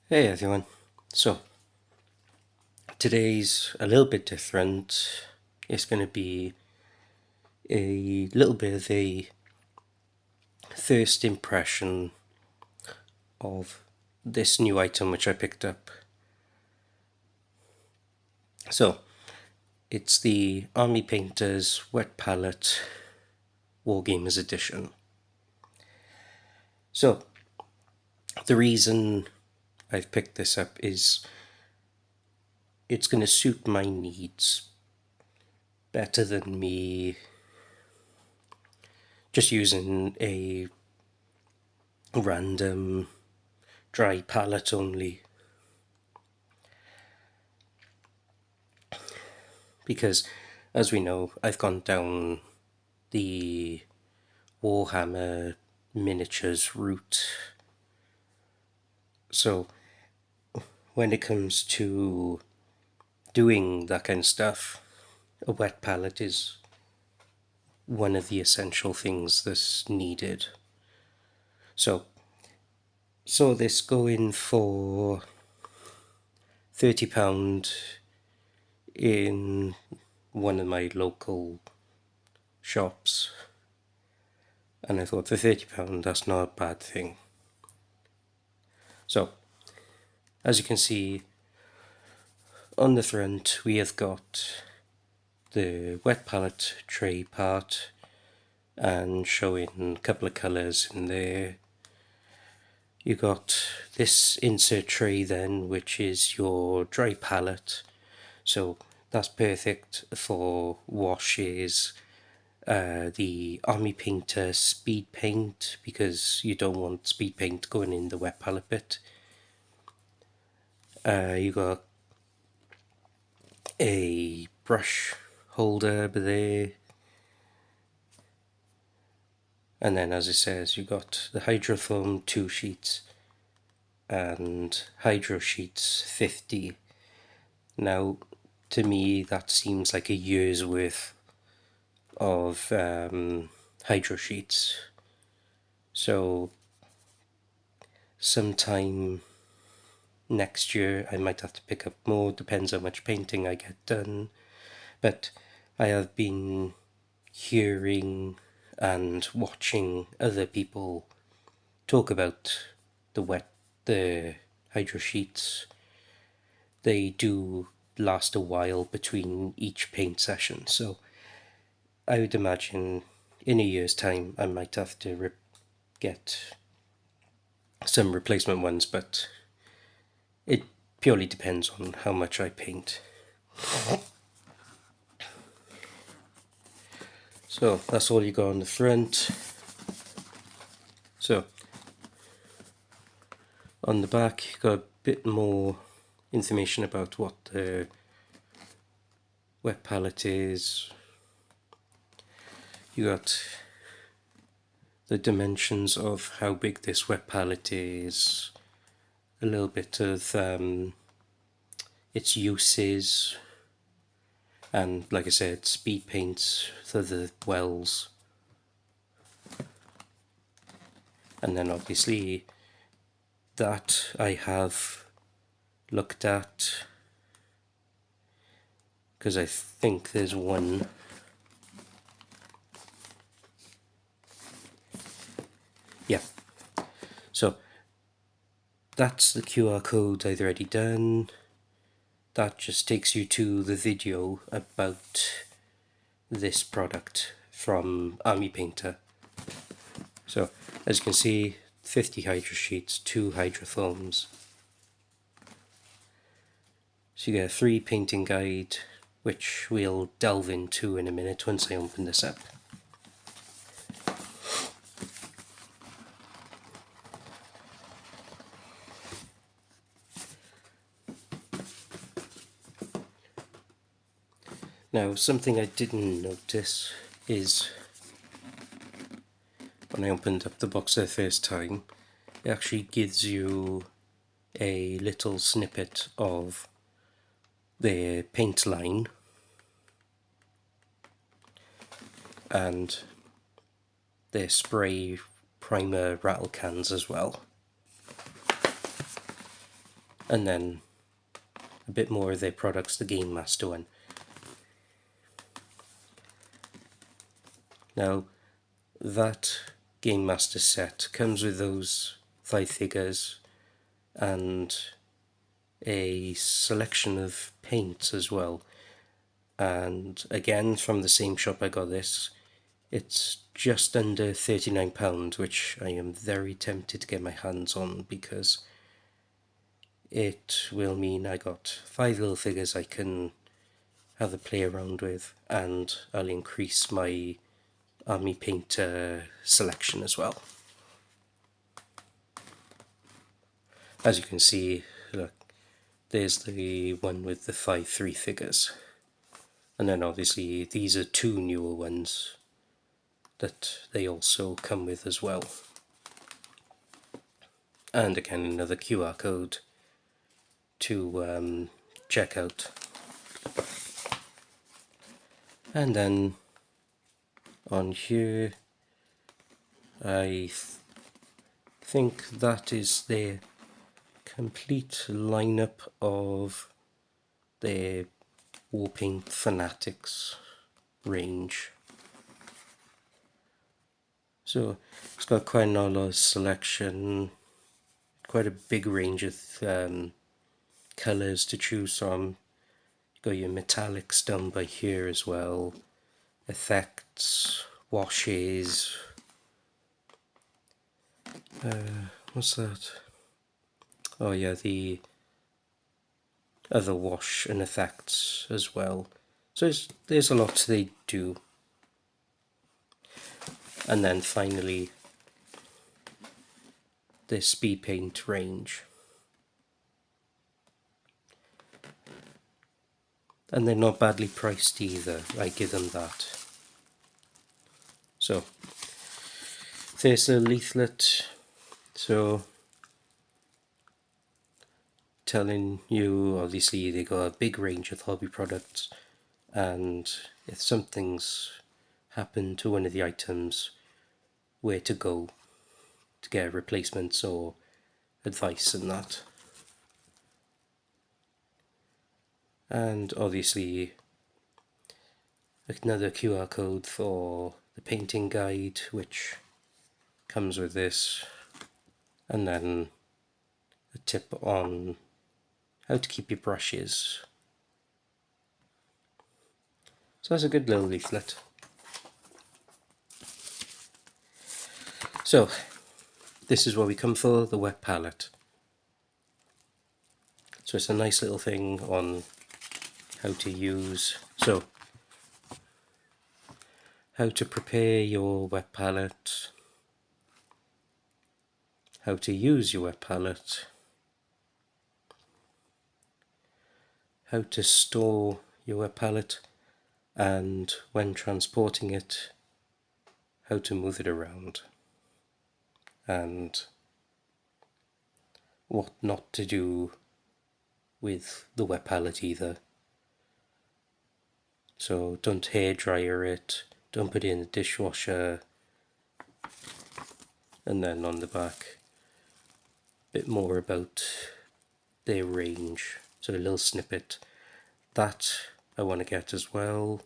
Hey everyone. So today's a little bit different. It's going to be a little bit of a first impression of this new item which I picked up. So it's the Army Painters Wet Palette Wargamers edition. So the reason I've picked this up is it's going to suit my needs better than me just using a random dry palette only, because as we know I've gone down the Warhammer miniatures route, so when it comes to doing that kind of stuff, a wet palette is one of the essential things that's needed. So saw this going for £30 in one of my local shops, and I thought for £30 that's not a bad thing. So as you can see on the front we have got the wet palette tray part and showing a couple of colours in there. You got this insert tray then, which is your dry palette, so that's perfect for washes, the Army Painter speed paint, because you don't want speed paint going in the wet palette bit. You got a brush holder there, and then as it says you got the hydrofoam 2 sheets and hydro sheets 50. Now to me that seems like a year's worth of hydro sheets, so sometime next year I might have to pick up more, depends how much painting I get done. But I have been hearing and watching other people talk about the hydro sheets. They do last a while between each paint session, so I would imagine in a year's time I might have to get some replacement ones, but it purely depends on how much I paint. So that's all you got on the front. So on the back you got a bit more information about what the wet palette is. You got the dimensions of how big this wet palette is, a little bit of its uses, and like I said, speed paints for the wells. And then obviously that I have looked at, because I think there's one. Yeah, so that's the QR code I've already done. That just takes you to the video about this product from Army Painter. So as you can see, 50 hydro sheets, 2 hydrofoams. So you get a 3 painting guide, which we'll delve into in a minute once I open this up. Now, something I didn't notice is when I opened up the box for the first time, it actually gives you a little snippet of their paint line and their spray primer rattle cans as well. and then a bit more of their products, the Game Master one. Now, that Game Master set comes with those 5 figures and a selection of paints as well. And again, from the same shop I got this, it's just under £39, which I am very tempted to get my hands on, because it will mean I got 5 little figures I can have a play around with, and I'll increase my army painter selection as well. As you can see, look, there's the one with the 5 3 figures, and then obviously these are 2 newer ones that they also come with as well. And again, another QR code to check out. And then on here, I think that is their complete lineup of their Warpaint Fanatics range. So it's got quite a lot of selection, quite a big range of colours to choose from. You've got your metallics down by here as well, effects, washes, what's that? Oh yeah, the other wash and effects as well. So there's a lot they do. And then finally, the speed paint range. And they're not badly priced either, I give them that. So, there's a leaflet, so telling you, obviously they got a big range of hobby products, and if something's happened to one of the items, where to go to get replacements or advice and that. And obviously another QR code for the painting guide, which comes with this, and then a tip on how to keep your brushes. So that's a good little leaflet. So this is what we come for, the wet palette. So it's a nice little thing on how to use, so how to prepare your wet palette, how to use your wet palette, how to store your wet palette, and when transporting it, how to move it around, and what not to do with the wet palette either. So don't hair dryer it, don't put it in the dishwasher. And then on the back, a bit more about their range, so a little snippet. That I want to get as well,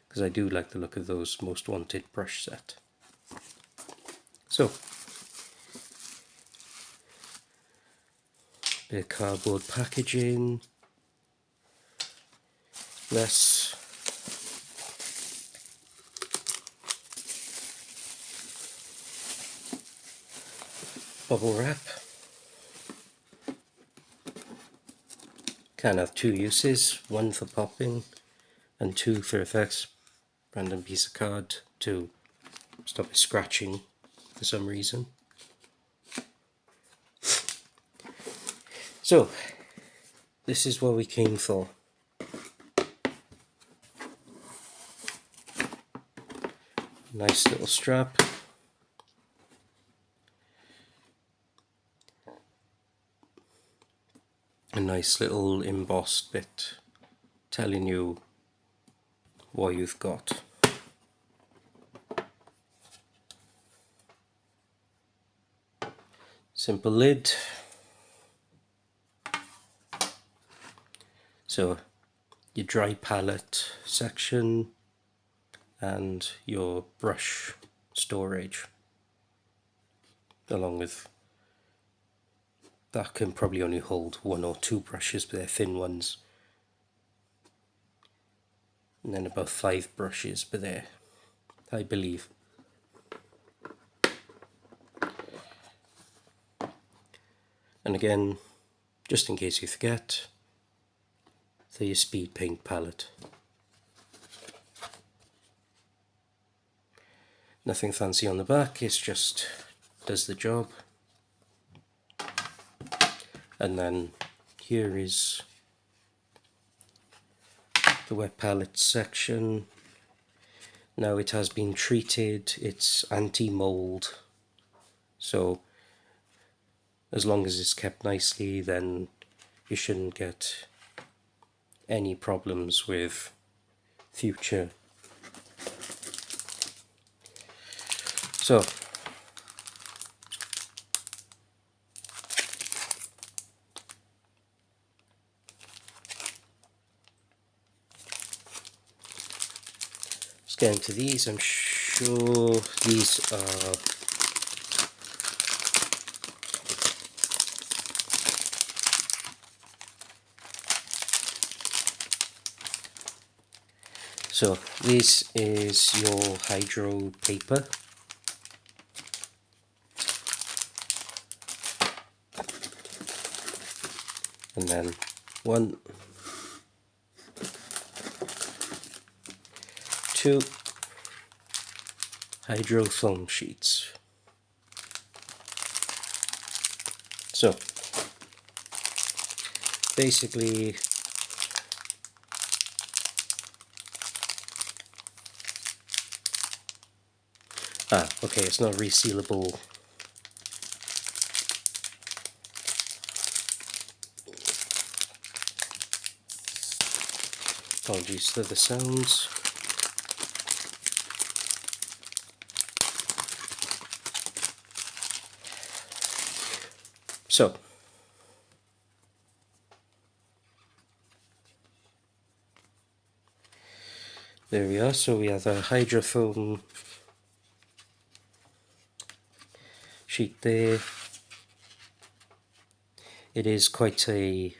because I do like the look of those Most Wanted brush set. So, bit of cardboard packaging, less bubble wrap. Can have 2 uses, 1 for popping and 2 for effects. Random piece of card to stop it scratching for some reason. So this is what we came for. Nice little strap. A nice little embossed bit telling you what you've got. Simple lid. So your dry palette section and your brush storage, along with that can probably only hold 1 or 2 brushes, but they're thin ones, and then about 5 brushes per there, I believe. And again, just in case you forget, the your speed paint palette. Nothing fancy on the back, it's just does the job. And then here is the wet palette section. Now it has been treated, it's anti-mold, so as long as it's kept nicely, then you shouldn't get any problems with future. So let's get into these. I'm sure these are so this is your hydro paper. And then 1, 2 hydro foam sheets. So basically okay, it's not resealable. Apologies for the sounds. So there we are. So we have a hydrofoam sheet there. It is quite a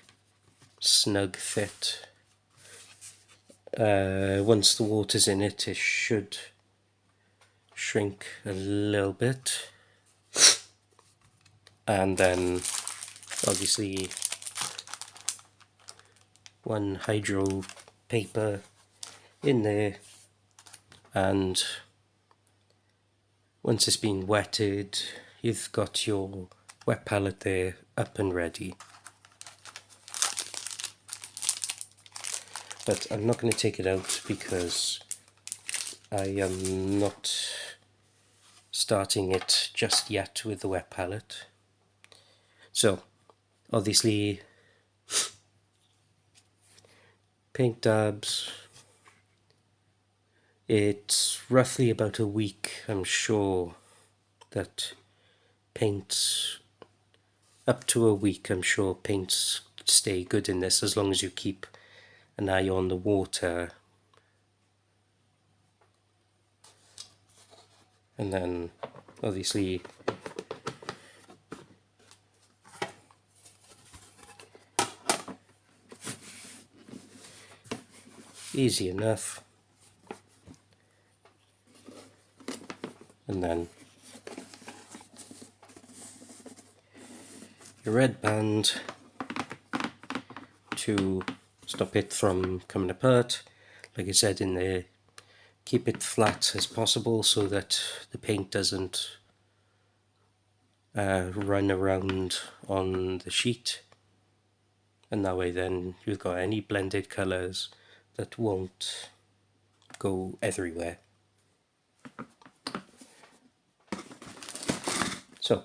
snug fit. Once the water's in it, it should shrink a little bit, and then obviously 1 hydro paper in there, and once it's been wetted, you've got your wet palette there up and ready. But I'm not going to take it out because I am not starting it just yet with the wet palette. So obviously paint dabs, it's roughly about a week, I'm sure, that paints, up to a week, I'm sure paints stay good in this, as long as you keep an eye on the water. And then obviously easy enough. And then your red band to stop it from coming apart. Like I said in there, keep it flat as possible so that the paint doesn't run around on the sheet, and that way then you've got any blended colours that won't go everywhere. So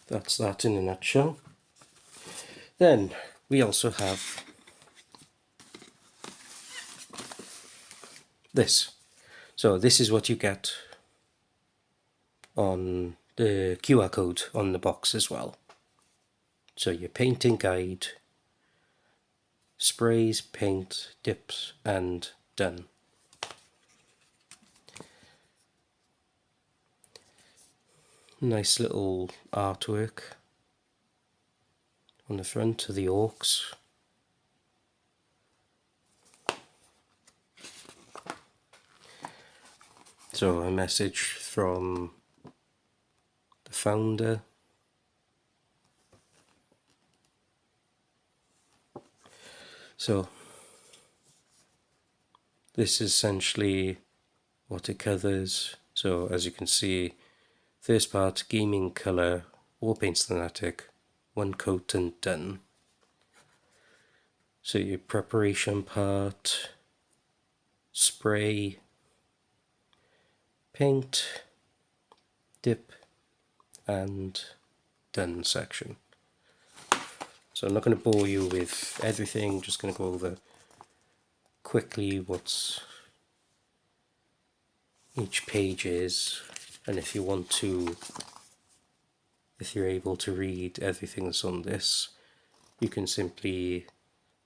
that's that in a nutshell. Then we also have this. So this is what you get on the QR code on the box as well. So your painting guide, sprays, paint, dips, and done. Nice little artwork on the front of the orcs. So a message from the founder. So this is essentially what it covers. So as you can see, first part, gaming colour, Warpaints Fanatic, one coat and done. So your preparation part, spray, paint, dip, and done section. So I'm not going to bore you with everything, just going to go over quickly what's each page is, and if you want to, if you're able to read everything that's on this, you can simply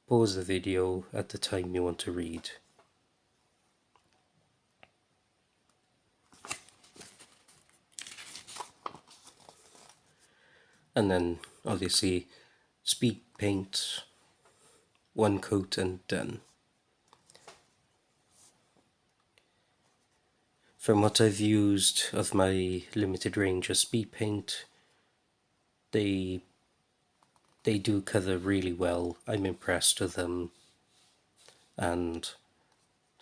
pause the video at the time you want to read. And then obviously speed paint, one coat and done. From what I've used of my limited range of speed paint, they do cover really well. I'm impressed with them, and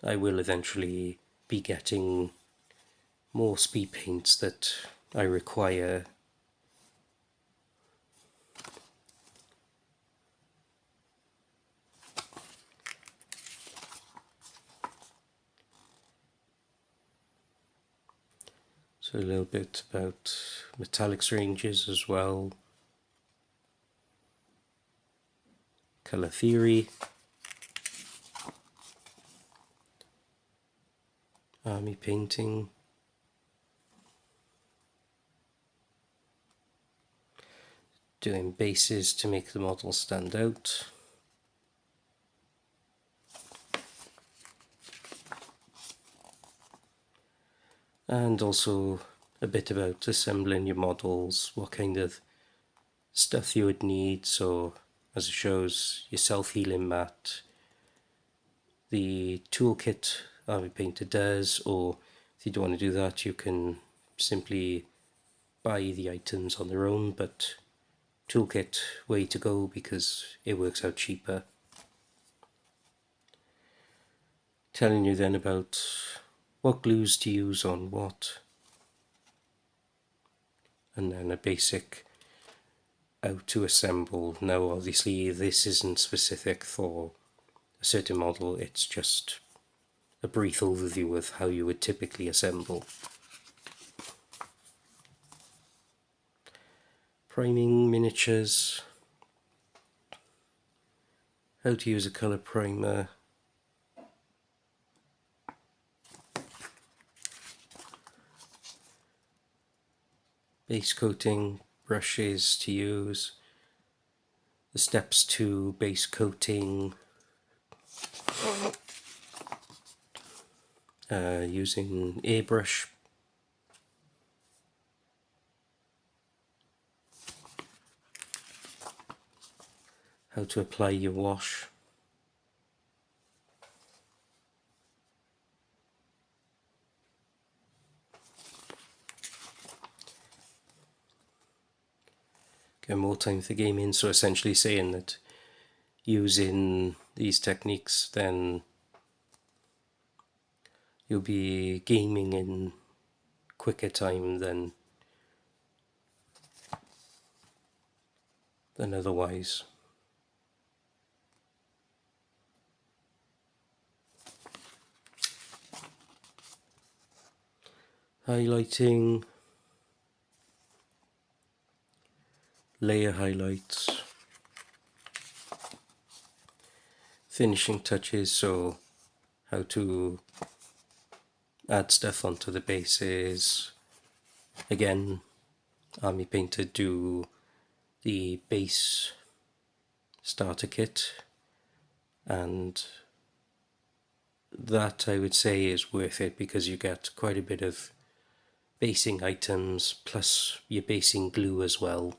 I will eventually be getting more speed paints that I require. So a little bit about metallics ranges as well. Color theory. Army painting. Doing bases to make the model stand out. And also a bit about assembling your models, what kind of stuff you would need. So as it shows, your self-healing mat, the toolkit Army Painter does, or if you don't want to do that, you can simply buy the items on their own, but toolkit, way to go because it works out cheaper. Telling you then about what glues to use on what, and then a basic how to assemble. Now obviously this isn't specific for a certain model, it's just a brief overview of how you would typically assemble. Priming miniatures, how to use a colour primer, base coating, brushes to use, the steps to base coating, using airbrush, how to apply your wash, get more time for gaming. So essentially saying that using these techniques, then you'll be gaming in quicker time than otherwise. Highlighting, layer highlights, finishing touches, so how to add stuff onto the bases, Again, Army Painter do the base starter kit, and that I would say is worth it because you get quite a bit of basing items plus your basing glue as well.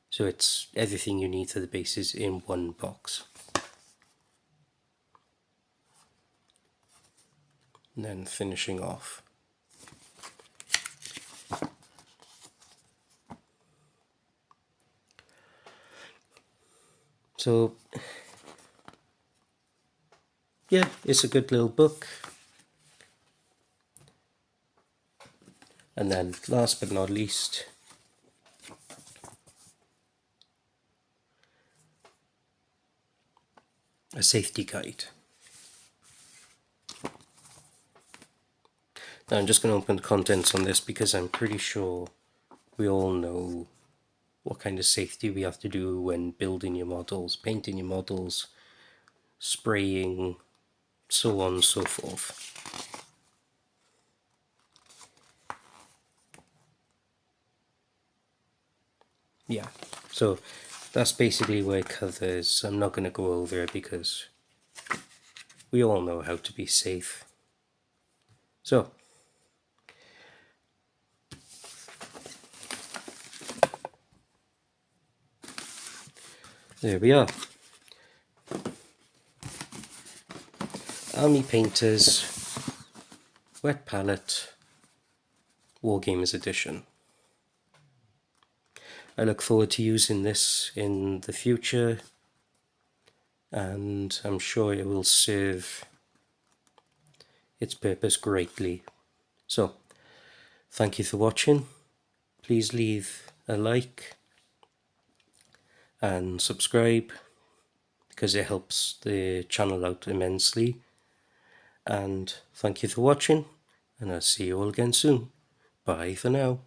So it's everything you need for the bases in one box. And then finishing off. So yeah, it's a good little book. And then last but not least, a safety guide. Now I'm just going to open the contents on this because I'm pretty sure we all know what kind of safety we have to do when building your models, painting your models, spraying, so on and so forth. Yeah, so that's basically what it covers. I'm not going to go over it because we all know how to be safe. So, there we are. Army Painters Wet Palette Wargamers Edition. I look forward to using this in the future, and I'm sure it will serve its purpose greatly. So, thank you for watching. Please leave a like and subscribe because it helps the channel out immensely. And thank you for watching, and I'll see you all again soon. Bye for now.